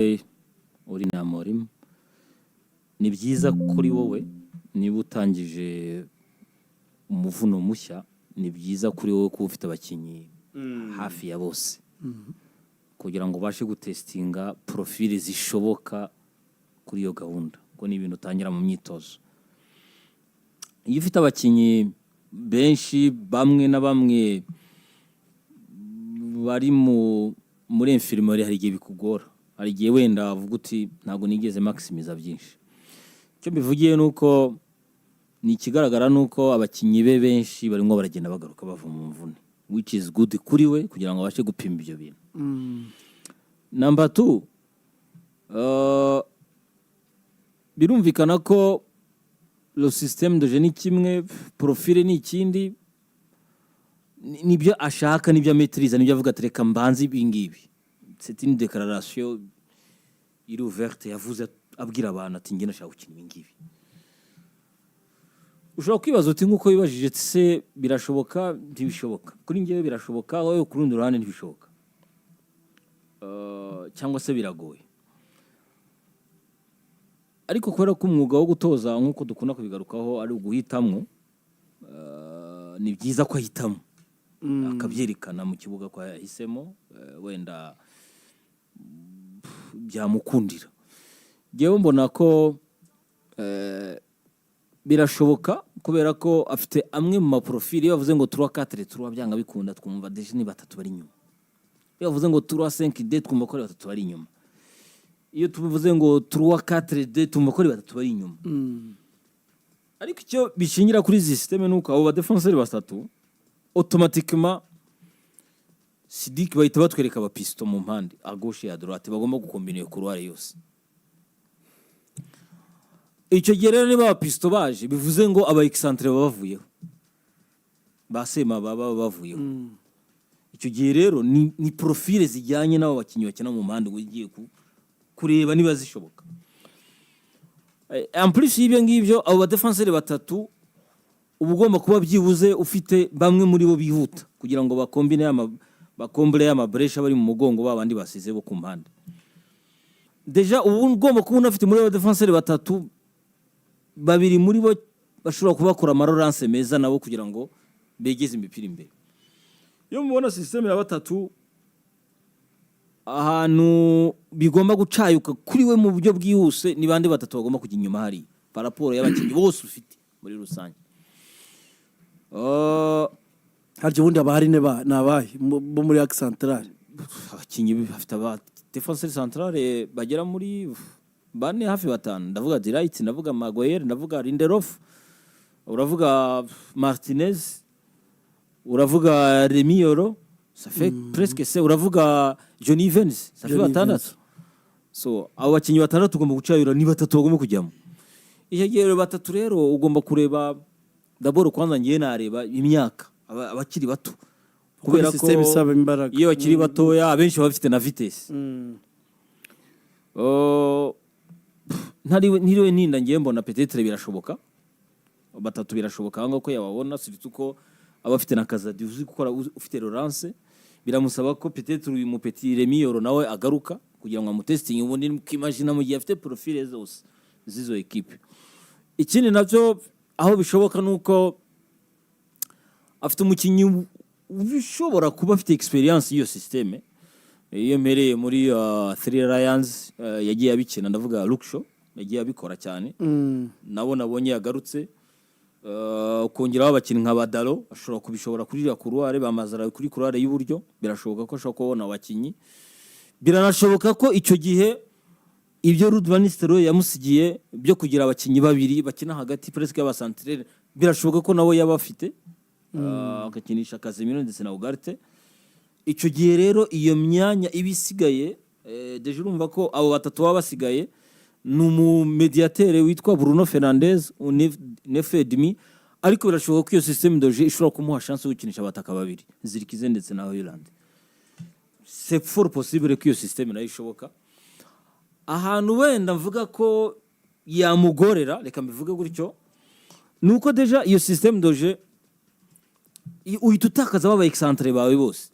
uri Namorim, ni byiza kuri wowe niba utangije umuvuno mushya, ni byiza kuri wowe kuba ufite abakinnyi hafi ya bose kugira ngo ubashe gutestinga profile zishoboka kuri iyo gahunda, ko ni ibintu utangira mu myitozo. Iyo ufite abakinnyi benshi, bamwe na bamwe bari muri infirmary, hari igihe bikugora, hari igihe wenda avuga uti ntabwo nigeze maximiza byinshi. Icyo mbivugiye nuko ni ikigaragara nuko abakinnyi be benshi barimo baragenda bagaruka bava mu mvune, which is good kuri we kugira ngo abashe gupima ibyo bintu. Number 2, birumvikana ko le système de génie kimwe, profile ni ikindi, nibyo ashaka, nibyo maîtrise, nibyo avuga ati reka mbanze ibingibi. C'est une déclaration iri ouverte yavuze abwira abantu ati nge nashaka gukina ibingibi. Ushobora kwibaza uti nkuko wibajije se birashoboka ntibishoboka? Kuri ngewe birashoboka, wowe ku rundi ruhande ntibishoboka, cyangwa se biragoye. Ariko kubera ko umwuga wo gutoza nkuko dukunda kubigarukaho ari uguhitamwo, ni byiza ko ahitamo akabyerekana mu kibuga ko yahisemo, wenda byamukundira. Ngewe mbona ko birashoboka kubera ko afite amwe mu maprofili. Iyo bavuze ngo 3-4-3 byanga bikunda, twumva deje ni batatu bari inyuma. Iyo bavuze ngo 3-5-2 twumva ko batatu bari inyuma. Iyo tuvuze ngo 3-4-2 twumva ko batatu bari inyuma. Ariko icyo bishingira kuri izi systeme nuko abo ba defenseur batatu automatiquement Sidik bahita batwereka abapisto mu mpande à gauche et à droite, bagomba gukombina ku ruhare yose. Icyo gihe rero niba abapisto baje, bivuze ngo aba excentre bavuyeho, basema baba bavuyeho. Icyo gihe rero ni profile zijyanye n'abo bakinnyi bakina mu mpande ugiye kureba niba zishoboka. En plus y'ibyo ngibyo, abo ba defenseur batatu uba ugomba kuba byibuze ufite bamwe muri bo bihuta kugira ngo bakombure y'amabresha bari mu mugongo babandi basize bo ku mpande. Deja ubu ugomba kuba unafite muri abo defenseur batatu, babiri muri bo bashobora kubakora amarorance meza nabo kugira ngo begeze imipira imbere. Iyo mubona systeme ya batatu ahantu bigomba gucayuka kuri we mu buryo bwihuse, ni bande batatu bagomba kujya inyuma hari par rapport y'abakinnyi bose ufite muri rusange. Harje ubundi abahari nabaye bo muri Axe Centrale, abakinnyi bafite defenseur centrale bagera muri bane hafi batanu. Ndavuga Delight, ndavuga Maguire, ndavuga Lindelof, uravuga Martinez, uravuga Remiero, ça fait presque c'est, uravuga Johnny Evans, ça fait batandatu. So abo bakinnyi batandatu ugomba gucayura, ni batatu bagomba kujyamo. Icyo gihe batatu rero ugomba kureba d'abord, kwanza ngiye nareba imyaka abakiri bato, kubera ko iyo bakiri batoya abenshi baba bafite na vitesse. Ntiriwe ninda ngiye mbona peut-être birashoboka, batatu birashoboka ngo ko yababona, surtout ko abafite na Kazadi uzi gukora, ufite Laurence, biramusaba ko peut-être uyu mu petit Remiero nawe agaruka kugira ngo amutestinge, ubundi kimagine mu gihe afite profile zose zizo equipe. Ikindi nabyo aho bishoboka nuko afite umukinnyi bishobora kuba afite experience y'iyo systeme. Iyo mpereye muri Three Lions yagiye abikina, ndavuga Lukshaw yagiye abikora cyane, nabo nabonye yagarutse. Kongeraho abakinnyi nka Badalo ashobora kubishobora kuri ya couloir, bamazara kuri couloir y'uburyo, birashoboka ko ashobora kubona abakinnyi. Biranashoboka ko icyo gihe ibyo Ruud van Nistelrooy yamusigiye byo kugira abakinnyi babiri bakina hagati presque y'abasantrere, birashoboka ko nawe yaba afite akakinisha Casemiro ndetse na Ugarte. Icyo gihe rero iyo myanya ibisigaye, deje urumva ko abo batatu baba basigaye, ni umumediateur witwa Bruno Fernandes Nefedmi, ariko birashoboka ko iyo système de jeu ishobora kumuha chance yo gukinisha abataka babiri, Zirkize ndetse na Haaland. C'est fort possible ko iyo système nayo ishoboka. Ahantu wenda mvuga ko yamugorera, reka mbivuge gutyo, nuko deja iyo système de jeu uhita utakaza aba excentre bawe bose.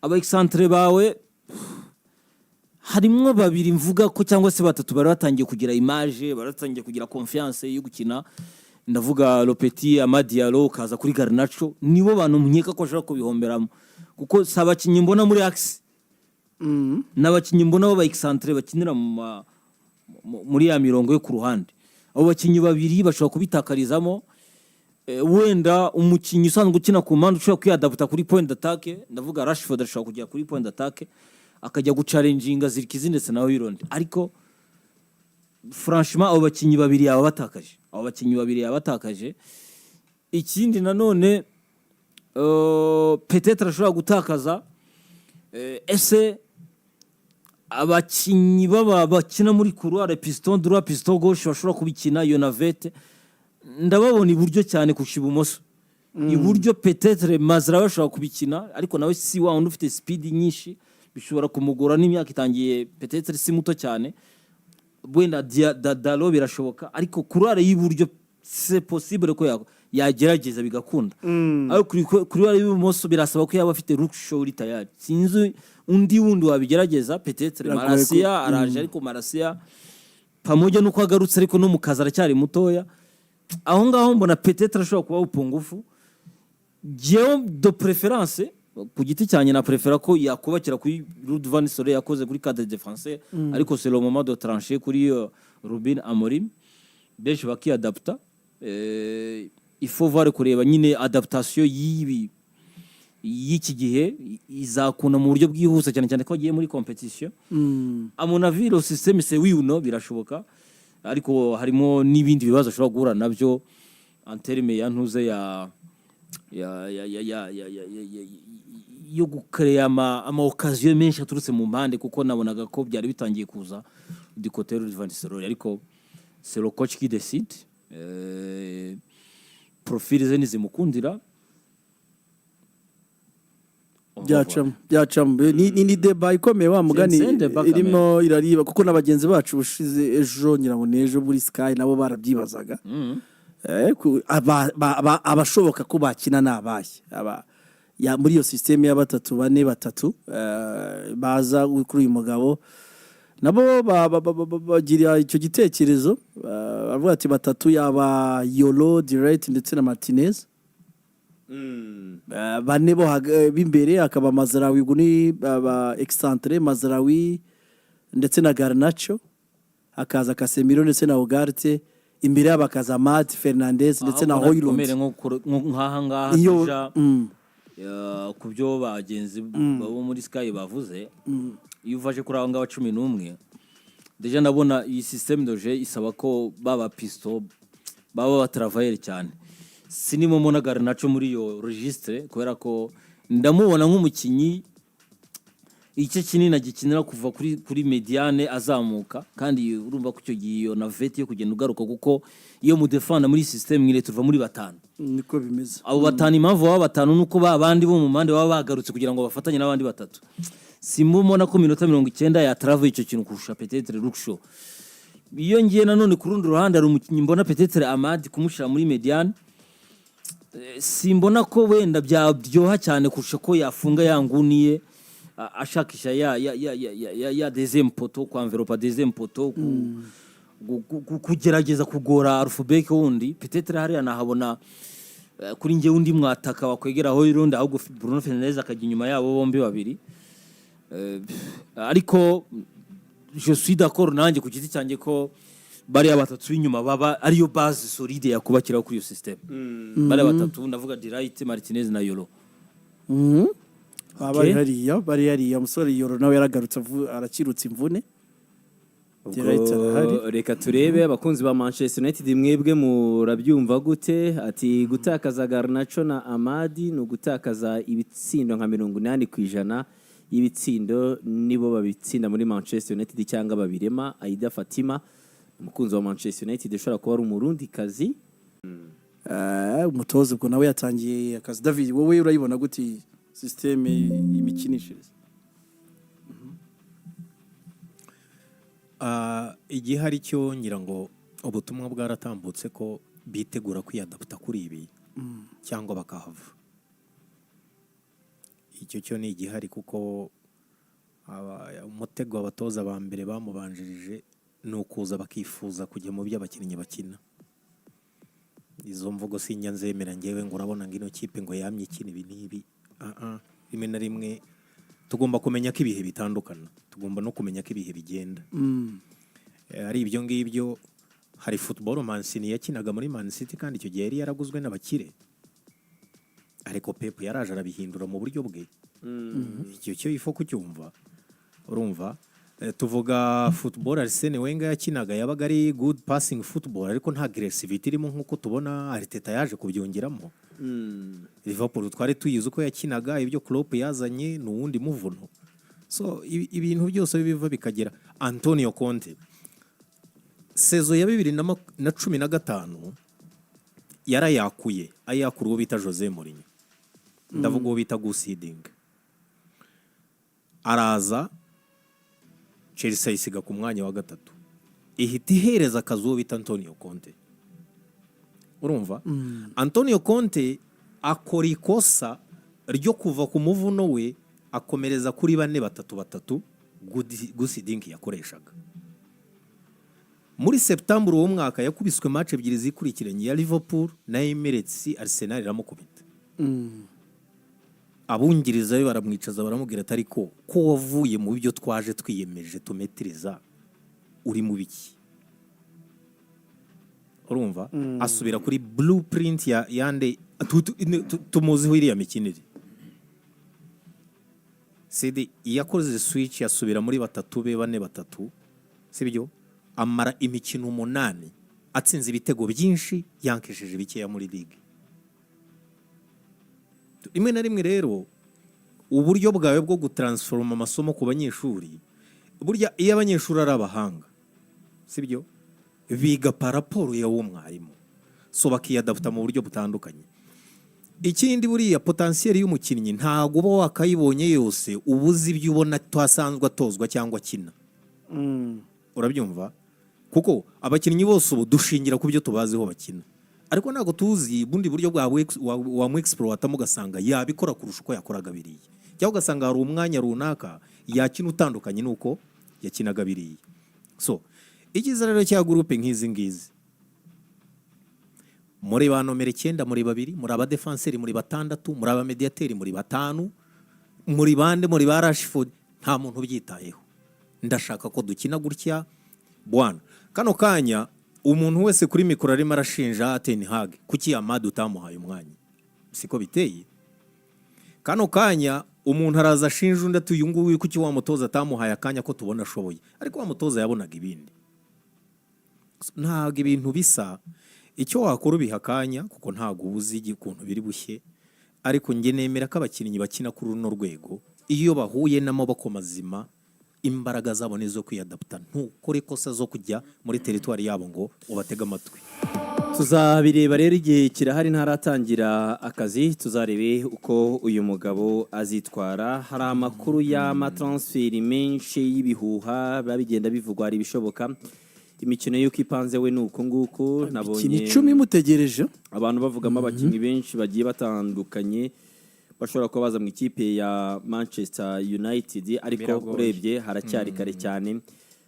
Aba excentre bawe harimwo babiri mvuga ko cyangwa se batatu bari batangiye kugira image, bari batangiye kugira confiance yo gukina. Ndavuga Lopetegui, Amad Diallo, kaza kuri Garnacho, nibo bantu nkeka ko ashaka kubihomberamo kuko sabakinyi mbona muri axe n'abakinyi mbona baba excentre bakinira muri ya mirongo yo ku ruhande. Abo bakinyi babiri bashobora kubitakarizamo. Wenda umukinyi usanzwe ukina ku mpande ushobora kwiyadapta kuri point d'attaque, ndavuga Rashford ashobora kujya kuri point d'attaque akajya guchallenginga Zirkizi ndetse na Hojlund, ariko franchement abo bakinyi babiri yabatakaje. Ikindi nanone peut-être ashobora gutakaza ese abakinyi bakina muri couloir piston droit piston gauche bashobora kubikina iyo navette, ndababona iburyo cyane kushiba ibumoso. Iburyo peut-être Mazraoui bashobora kubikina, ariko nawe si wa undi ufite speed nyinshi, bishobora kumugora n'imyaka itangiye peut-être si muto cyane. Wenda Dalo birashoboka, ariko couloir y'iburyo c'est possible ko yagerageza bigakunda. Ariko couloir y'ibumoso birasaba ko yaba afite Luke Shaw uri tayari. Sinzi undi wundi wabigerageza, peut-être Marcia araje, ariko Marcia pamoja nuko agarutse ariko no mukaza aracyari mutoya. Aho ngaho mbona peut-être ashobora kuba upungufu. Jewe de préférence ku giti cyane na prefera ko yakubakira kuri Ruud van Nistelrooy yakoze kuri cadre défenseur, ariko c'est le moment de trancher kuri Ruben Amorim. Benshi bakiadapta. Il faut voir kureba nyine adaptation y'iki gihe izakuna mu buryo bwihuse cyane cyane ko agiye muri competition. À mon avis le système c'est oui ou non birashoboka, ariko harimo n'ibindi bibazo ashobora guhura nabyo en terme ya ntuze yo gucrea ama occasion menshi aturutse mu mpande, kuko nabonaga ko byari bitangiye kuza du côté de Van Nistelrooy, ariko c'est le coach qui décide. Profil ze nizimukundira byacamo ni deba ikomeye wa mugani irimo irariba, kuko n'abagenzi bacu bushize ejo ngira ngo nejo muri Sky nabo barabyibazaga. Abashoboka ko bakina nabaye muri iyo systeme ya 3-4-3 baza kuri uyu mugabo, nabo bagira icyo gitekerezo bavuga ati batatu yaba Yolo, Direct ndetse na Martinez. Bane bo b'imbere akaba Mazraoui guni excentre, Mazraoui ndetse na Garnacho, akaza Casemiro ndetse na Ugarte, imbere y'abakaza Matt Fernandes ndetse na Hojlund. Nkaha ngaha ku byo bagenzi babo muri Sky bavuze, iyo uvaje kuri abo ngabo 11 deja ndabona iyi système de jeu isaba ko baba pisto baba batravailler cyane. Sinimo mona Garnacho muri yo registre, kubera ko ndamubona nk'umukinyi icyo kinini agikinira kuva kuri mediane azamuka, kandi urumva ko icyo giyo na vete yo kugenda ugaruka, kuko iyo mu defend muri system ngire tuva muri batanu niko bimeze. Abo batanu impamvu baba batanu nuko babandi bo mu mande baba bagarutse kugira ngo bafatanye n'abandi batatu. Simubona ko minota 90 ya travail icyo kintu kurusha peut-être Luke Shaw. Iyo ngiye nanone ku rundi ruhande ari umukinyi mbona peut-être Amad kumushira muri mediane, simbona ko wenda byaryoha cyane kurusha ko yafunga yanguniye ashakisha ya deuxième poteau, kwa envelope deuxième poteau, kugerageza kugora Alfabek wundi. Peut-être hariya nahabona kuri nge wundi mwataka wakwegera Hojlund, ahubwo Bruno Fernandes akajya inyuma yabo bombi babiri. Ariko je suis d'accord nanjye ku giti cyanjye ko bari abatatu inyuma baba ariyo base solide yakubakiraho kuri iyo system. Bari abatatu ndavuga Delight, Martinez na Yolo. Bari hariya umusore Yolo nawe yaragarutse arakirutse imvune. Reka turebe abakunzi ba Manchester United mwebwe murabyumva gute? Ati gutakaza Garnacho na Amadi no gutakaza ibitsindo nka 80% y'ibitsindo nibo babitsinda muri Manchester United cyangwa babirema. Aida Fatima umukunzi wa Manchester United ushobora kuba ari umurundi kazi. Umutoza ubwo nawe yatangiye akazi. David, wowe urayibona gute system imikinishirize? Igihe hari cyo ngira ngo ubutumwa bwaratambutse ko bitegura kwiyadapta kuri ibi cyangwa bakahava. Icyo cyo ni igihari kuko umutego abatoza ba mbere bamubanjirije ni ukuza bakifuza kujya mu byo abakinnyi bakina. Izo mvugo sinjya nzemera ngewe ngo urabona ngo ino kipe ngo yamye ikina ibi n'ibi. Rimwe na rimwe tugomba kumenya ko ibihe bitandukana, tugomba no kumenya ko ibihe bigenda. Ari ibyo ngibyo, hari football Mancini yakinaga muri Man City kandi icyo gihe yari yaraguzwe n'abakire, ariko Pep yaraje arabihindura mu buryo bwe. Icyo cyo ifo kucyumva. Urumva, tuvuga football Arsene Wenger yakinaga yabaga ari good passing football, ariko nta aggressivity irimo nk'uko tubona Arteta yaje kubyongeramo. Liverpool twari tuyizi uko yakinaga, ibyo Klopp yazanye n'uwundi muvuno. So ibintu byose biva bikagera. Antonio Conte sezo ya 2015 yarayakuye ayakuru uwo bita Jose Mourinho, ndavuga uwo bita Gusiding, araza Chelsea isiga ku mwanya wa gatatu, ihita ihereza akazi uwo bita Antonio Conte. Urumva, Antonio Conte akora ikosa ryo kuva ku muvuno we akomereza kuri 4-3-3 Gusiding yakoreshaga. Muri September uwo mwaka yakubiswe match ebyiri zikurikiranye ya Liverpool na Emirates, Arsenal iramukubita. Abungiriza baramwicaza baramubwira atari ko wavuye mu byo twaje twiyemeje tumetereza uri mu biki. Urumva, asubira kuri blueprint ya yande tumuziho iriya mikinire. CD yakoze switch yasubira muri 3-4-3, sibyo? Amara imikino 8 atsinze ibitego byinshi yankesheje bikeya muri ligue. Rimwe na rimwe rero uburyo bwawe bwo gutransforma amasomo ku banyeshuri, burya iyo abanyeshuri ari abahanga, sibyo, biga paraporo ya wo mwarimu, so bakiyadapta mu buryo butandukanye. Ikindi buriya potentiel y'umukinnyi ntago uba wakayibonye yose ubuzi ibyo ubona twasanzwe atozwa cyangwa akina. Urabyumva? Kuko abakinnyi bose ubu dushingira ku byo tubaziho bakina, ariko ntago tuzi bundi buryo bwawe wa mu explore mugasanga yabikora kurusha uko yakoraga biriye, cyangwa ugasanga hari umwanya runaka yakina utandukanye nuko yakinaga biriye. So ikiza rero cya groupe nk'izi ngizi, muri ba nomero 9 muri 2, muri aba defenseur muri 6, muri aba mediateur muri 5, muri bande muri ba Rashford, nta muntu byitayeho. Ndashaka ko dukina gutya bwana. Kano kanya umuntu wese kuri mikoro arimo arashinja Ten Hag kuki Amadu utamuhaye umwanya, siko biteye. Kano kanya umuntu araza ashinja undi ati uyu nguyu kuki wa mutoza atamuhaye akanya ko tubona ashoboye, ariko wa mutoza yabonaga ibindi. Ntago ibintu bisa, icyo wakora ubihakanya kuko ntago ubuzi igikuntu biri bushye, ariko nge nemera ko abakinnyi bakina kuri runo rwego iyo bahuye n'amaboko mazima imbaraga zabo nizo kwiyadapta, ntukore kosa zo kujya muri territoire yabo ngo ubatega amatwi. Tuzabireba rero igihe kirahari ntaratangira akazi, tuzarebe uko uyu mugabo azitwara. Hari amakuru y'amatransfer menshi y'ibihuha babigenda bivugwa, ari ibishoboka imikino yuko ipanze we nuko nguko. Nabonye 10 mutegereje abantu bavugamo abakinnyi benshi bagiye batandukanye bashobora kuba baza mu ikipe ya Manchester United, ariko urebye haracyari kare cyane.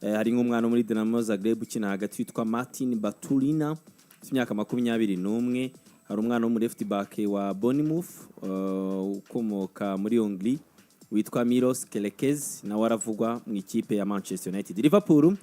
Hari nk'umwana muri Dinamo Zagreb ukina hagati witwa Martin Batulina, imyaka 21. Hari umwana wo muri left back wa Bournemouth ukomoka muri Hongrie witwa Milos Kelekez, nawe aravugwa mu ikipe ya Manchester United. Liverpool